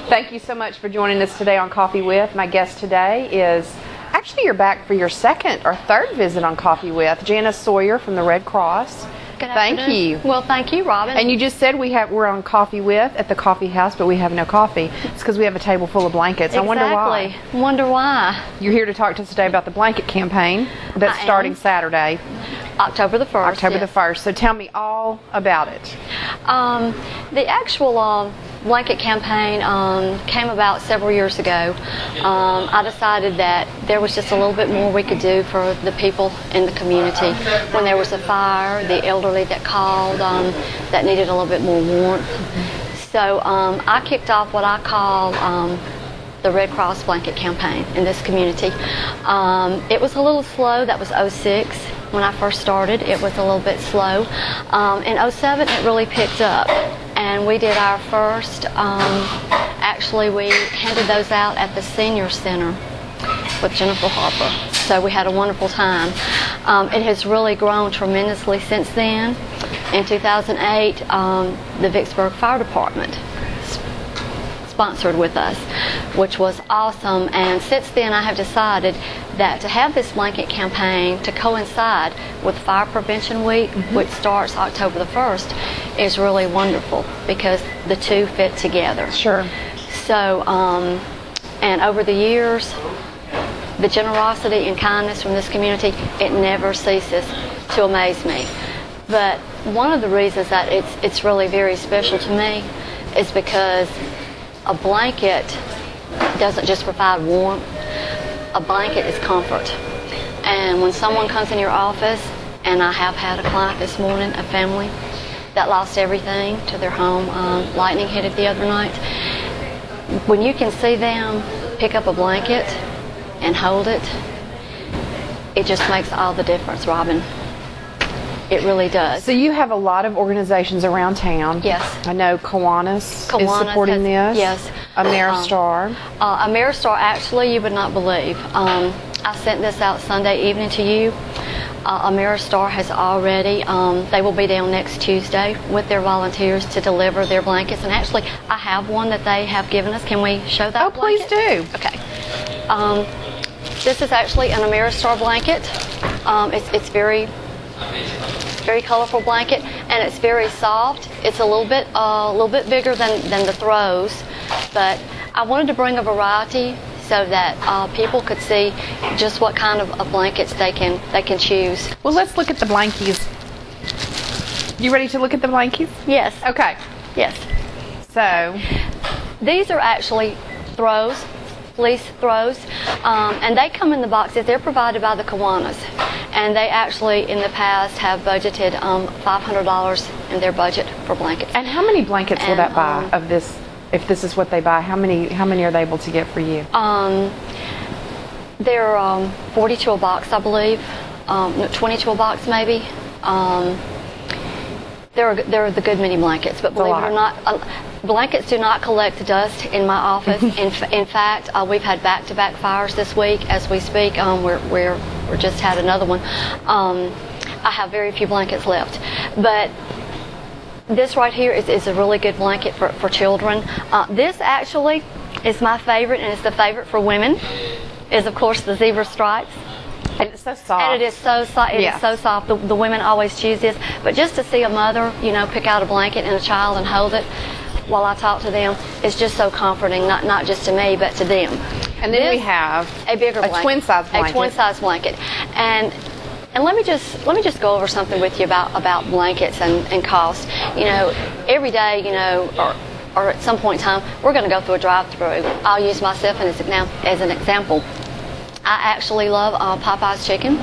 Thank you so much for joining us today on Coffee With. My guest today is, actually you're back for your second or third visit on Coffee With, Janice Sawyer from the Red Cross. Good afternoon. Thank you. Well, thank you, Robyn. And you just said we're on Coffee With at the coffee house, but we have no coffee. It's because we have a table full of blankets. Exactly. I wonder why. Wonder why. You're here to talk to us today about the blanket campaign that's starting Saturday. October the 1st. October the 1st. So tell me all about it. The actual blanket campaign came about several years ago. I decided that there was just a little bit more we could do for the people in the community. When there was a fire, the elderly that called that needed a little bit more warmth. So I kicked off what I call the Red Cross blanket campaign in this community. It was a little slow. That was '06 when I first started. It was a little bit slow. In '07 it really picked up, and we did our first, actually we handed those out at the Senior Center with Jennifer Harper. So we had a wonderful time. It has really grown tremendously since then. In 2008, the Vicksburg Fire Department sponsored with us, which was awesome. And since then I have decided that to have this blanket campaign to coincide with Fire Prevention Week, which starts October the 1st, is really wonderful because the two fit together. Sure. So, and over the years, the generosity and kindness from this community, it never ceases to amaze me. But one of the reasons that it's really very special to me is because a blanket doesn't just provide warmth. A blanket is comfort. And when someone comes in your office, and I have had a client this morning, a family that lost everything to their home, lightning hit it the other night. When you can see them pick up a blanket and hold it, it just makes all the difference, Robyn. It really does. So you have a lot of organizations around town. Yes. I know Kiwanis is supporting this. Yes. Ameristar. Ameristar, actually, you would not believe. I sent this out Sunday evening to you. Ameristar has already, they will be down next Tuesday with their volunteers to deliver their blankets. And actually, I have one that they have given us. Can we show that blanket? Please do. Okay. This is actually an Ameristar blanket. It's very colorful blanket, and it's very soft. It's a little bit bigger than the throws, but I wanted to bring a variety so that people could see just what kind of blankets they can choose. Well, let's look at the blankies. You ready to look at the blankies? Yes. Okay. Yes. So these are actually throws, fleece throws, and they come in the boxes. They're provided by the Kiwanis, and they actually in the past have budgeted $500 in their budget for blankets. And how many blankets will that buy of this? If this is what they buy, how many are they able to get for you? They're 40 to a box, I believe. 20 to a box, maybe. They're the good many blankets, but believe it or not, blankets do not collect dust in my office. In fact, we've had back-to-back fires this week as we speak. We're just had another one. I have very few blankets left, but this right here is a really good blanket for children. This actually is my favorite, and it's the favorite for women, is of course the zebra stripes. And it's so soft. And it is so soft. It is so soft. The women always choose this. But just to see a mother, pick out a blanket and a child and hold it while I talk to them, it's just so comforting, not just to me, but to them. And then we have a bigger blanket. Twin-size blanket. A twin-size blanket. And let me just go over something with you about blankets and cost. Every day, or at some point in time, we're going to go through a drive-through. I'll use myself as an example. I actually love Popeye's chicken,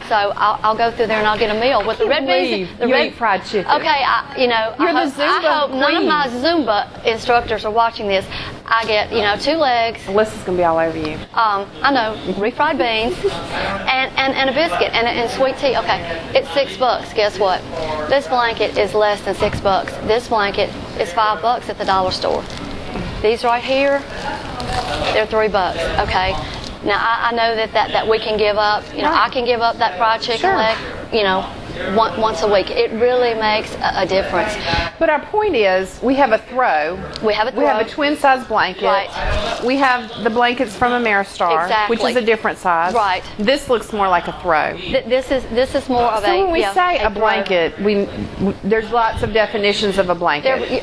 so I'll go through there and I'll get a meal with the red beans. You eat fried chicken. Okay, You're the Zumba I hope none of my Zumba instructors are watching this. I get 2 legs. Alyssa's gonna be all over you. I know, refried beans, and a biscuit and sweet tea. Okay, it's $6. Guess what? This blanket is less than $6. This blanket is $5 at the dollar store. These right here, they're $3. Okay. Now I know that we can give up. I can give up that fried chicken leg. once a week. It really makes a difference. But our point is, we have a throw. We have a twin size blanket. Right. We have the blankets from Ameristar, Exactly. which is a different size. Right. This looks more like a throw. This is more of So when we say a throw. blanket, there's lots of definitions of a blanket.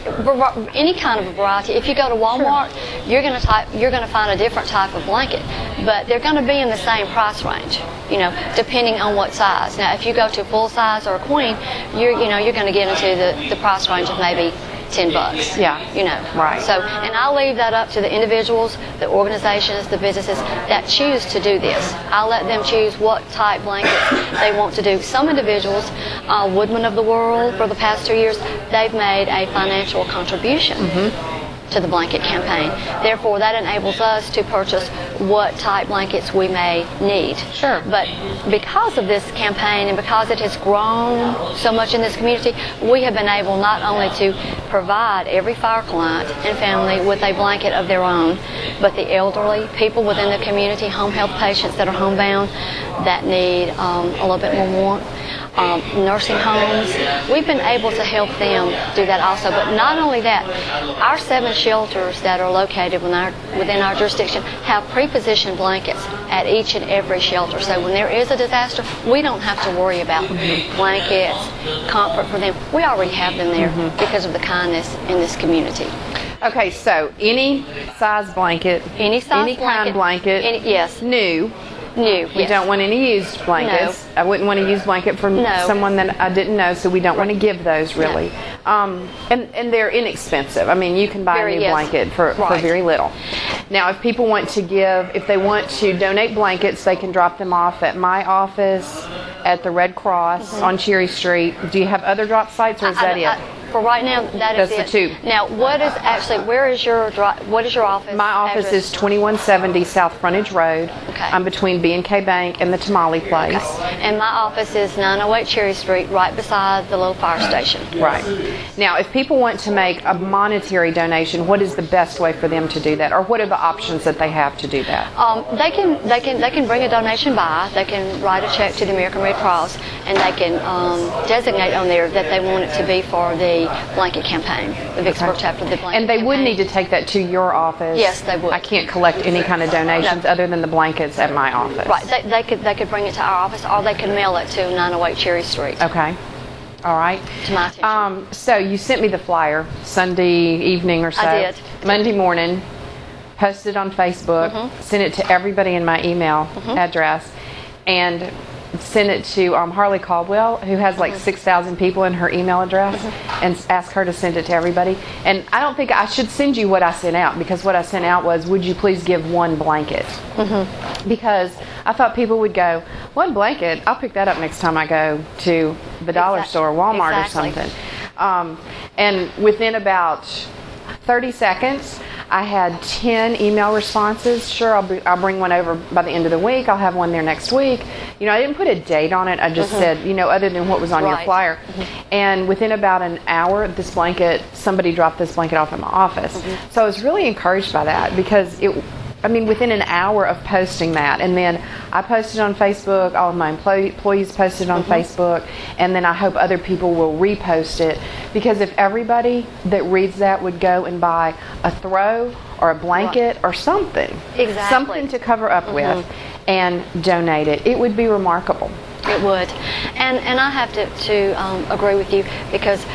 Any kind of a variety. If you go to Walmart, you're going to find a different type of blanket, but they're going to be in the same price range, depending on what size. Now, if you go to full size or a queen, you're going to get into the price range of maybe $10. Yeah. Right. So, and I'll leave that up to the individuals, the organizations, the businesses that choose to do this. I'll let them choose what type blankets they want to do. Some individuals, Woodman of the World, for the past 2 years, they've made a financial contribution to the blanket campaign. Therefore, that enables us to purchase what type blankets we may need. Sure. But because of this campaign and because it has grown so much in this community, we have been able not only to provide every fire client and family with a blanket of their own, but the elderly, people within the community, home health patients that are homebound that need a little bit more warmth. Nursing homes, we've been able to help them do that also. But not only that, our 7 shelters that are located within our jurisdiction have pre-positioned blankets at each and every shelter. So when there is a disaster, we don't have to worry about blankets, comfort for them. We already have them there because of the kindness in this community. Okay, so any size blanket, any kind of blanket, yes, new. We don't want any used blankets. No. I wouldn't want to use blanket from someone that I didn't know, so we don't want to give those really. No. And they're inexpensive. I mean, you can buy a new blanket for very little. Now, if people want to if they want to donate blankets, they can drop them off at my office at the Red Cross on Cherry Street. Do you have other drop sites, or is that it? For right now, that's the 2. Now, where is your office? My office is 2170 South Frontage Road. Okay. I'm between B&K Bank and the Tamale Place. Okay. And my office is 908 Cherry Street, right beside the little fire station. Right. Now, if people want to make a monetary donation, what is the best way for them to do that, or what are the options that they have to do that? They can bring a donation by. They can write a check to the American Red Cross, and they can designate on there that they want it to be for the blanket campaign, the Vicksburg chapter of the blanket And they campaign. would need to take that to your office. Yes, they would. I can't collect any kind of donations other than the blankets at my office. Right. They could bring it to our office, or they could mail it to 908 Cherry Street. Okay. All right. To my attention. So you sent me the flyer Sunday evening or so. I did. Monday morning. Posted on Facebook. Sent it to everybody in my email address, and send it to Harley Caldwell, who has like 6,000 people in her email address, and ask her to send it to everybody. And I don't think I should send you what I sent out, because what I sent out was, would you please give one blanket? Because I thought people would go, one blanket? I'll pick that up next time I go to the dollar store, Walmart or something. And within about 30 seconds, I had 10 email responses. Sure, I'll bring one over by the end of the week. I'll have one there next week. I didn't put a date on it. I just said, other than what was on your flyer. And within about an hour, somebody dropped this blanket off at my office. So I was really encouraged by that, because within an hour of posting that, and then I posted on Facebook, all of my employees posted on Facebook, and then I hope other people will repost it, because if everybody that reads that would go and buy a throw or a blanket or something, something to cover up with, and donate it, it would be remarkable. It would. And I have to agree with you, because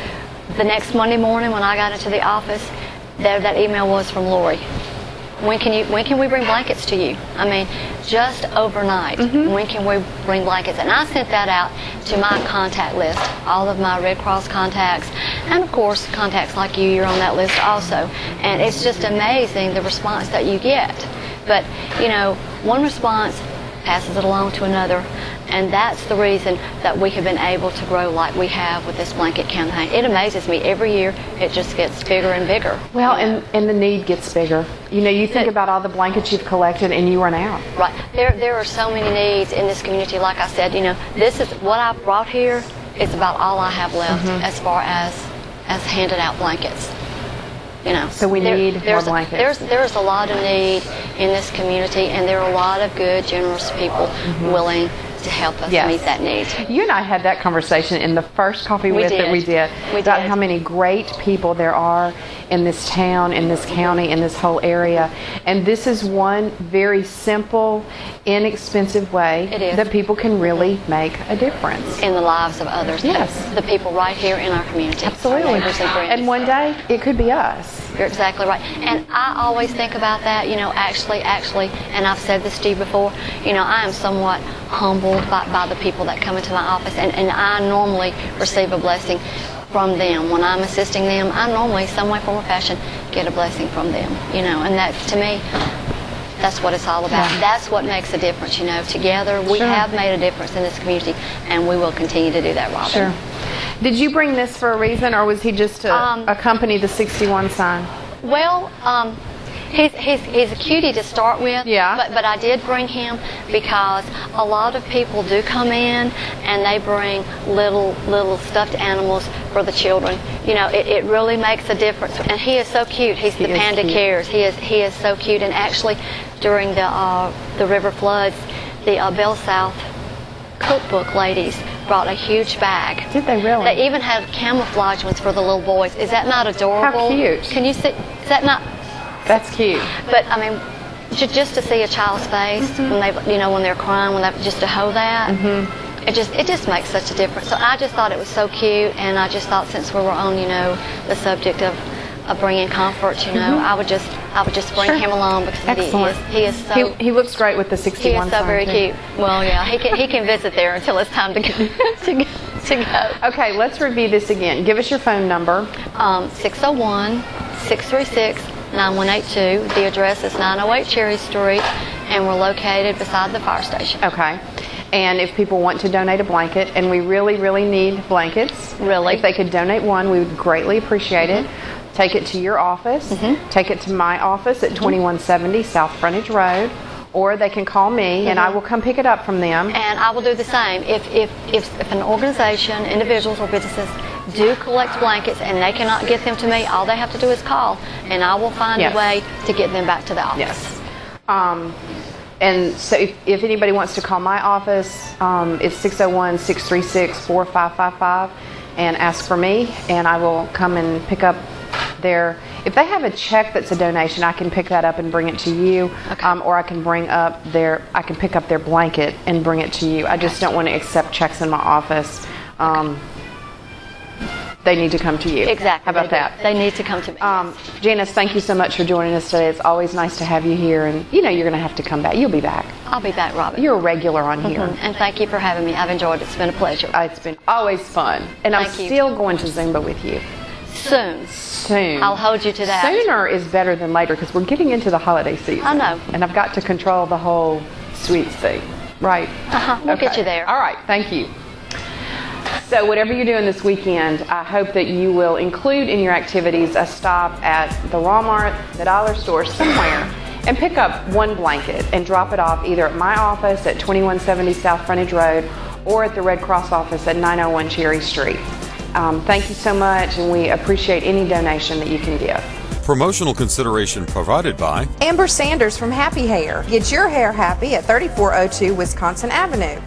the next Monday morning when I got into the office, that email was from Lori. When can we bring blankets to you? Just overnight. When can we bring blankets? And I sent that out to my contact list, all of my Red Cross contacts, and of course contacts like you're on that list also. And it's just amazing the response that you get. But one response passes it along to another, and that's the reason that we have been able to grow like we have with this blanket campaign. It amazes me. Every year it just gets bigger and bigger. Well, and the need gets bigger. You think about all the blankets you've collected and you run out. Right. There are so many needs in this community. Like I said, this is what I brought here is about all I have left as far as handed out blankets. So we need more blankets. There's a lot of need in this community, and there are a lot of good, generous people willing to help us Yes. meet that need. You and I had that conversation in the first Coffee With that we did about how many great people there are in this town, in this county, in this whole area. And this is one very simple, inexpensive way that people can really make a difference in the lives of others. Yes. The people right here in our community. Absolutely. Our neighbors and friends. And one day, it could be us. You're exactly right. And I always think about that, actually, and I've said this to you before, I am somewhat humbled by the people that come into my office, and I normally receive a blessing from them. When I'm assisting them, I normally, some way, form, or fashion, get a blessing from them, and that's, to me, that's what it's all about. Yeah. That's what makes a difference, Together, we have made a difference in this community, and we will continue to do that, Robyn. Sure. Did you bring this for a reason, or was he just to accompany the 61 sign? Well, he's a cutie to start with. Yeah. But I did bring him because a lot of people do come in and they bring little stuffed animals for the children. It really makes a difference. And he is so cute. He's the Panda Cares. He is so cute. And actually, during the river floods, the Bell South cookbook ladies brought a huge bag. Did they really? They even had camouflage ones for the little boys. Is that not adorable? How cute. Can you see? Is that not? That's cute. But I mean, just to see a child's face when when they're crying, just to hold that, it just makes such a difference. So I just thought it was so cute, and I just thought, since we were on the subject of bringing comfort, I would just bring him along, because he is so. He looks great with the 61 He is so sign, very too. cute. Well, yeah, he can visit there until it's time to go. to go. Okay, let's review this again. Give us your phone number. 601-636-9182. The address is 908 Cherry Street, and we're located beside the fire station. Okay. And if people want to donate a blanket, and we really, really need blankets, if they could donate one, we would greatly appreciate it. Take it to your office. Take it to my office at 2170 South Frontage Road, or they can call me and I will come pick it up from them. And I will do the same. If an organization, individuals or businesses do collect blankets and they cannot get them to me, all they have to do is call, and I will find a way to get them back to the office. Yes. And so if anybody wants to call my office, it's 601-636-4555 and ask for me, and I will come and pick up if they have a check that's a donation, I can pick that up and bring it to you, or I can pick up their blanket and bring it to you. I just don't want to accept checks in my office. They need to come to you. Exactly. How about that? They need to come to me. Janice, thank you so much for joining us today. It's always nice to have you here, and you're going to have to come back. You'll be back. I'll be back, Robyn. You're a regular on here. And thank you for having me. I've enjoyed it. It's been a pleasure. It's been always fun. And I'm still going to Zumba with you. Soon. I'll hold you to that. Sooner is better than later, because we're getting into the holiday season. I know. And I've got to control the whole sweets thing. Right. We'll get you there. All right. Thank you. So whatever you're doing this weekend, I hope that you will include in your activities a stop at the Walmart, the dollar store, somewhere, and pick up one blanket and drop it off either at my office at 2170 South Frontage Road or at the Red Cross office at 901 Cherry Street. Thank you so much, and we appreciate any donation that you can give. Promotional consideration provided by Amber Sanders from Happy Hair. Get your hair happy at 3402 Wisconsin Avenue.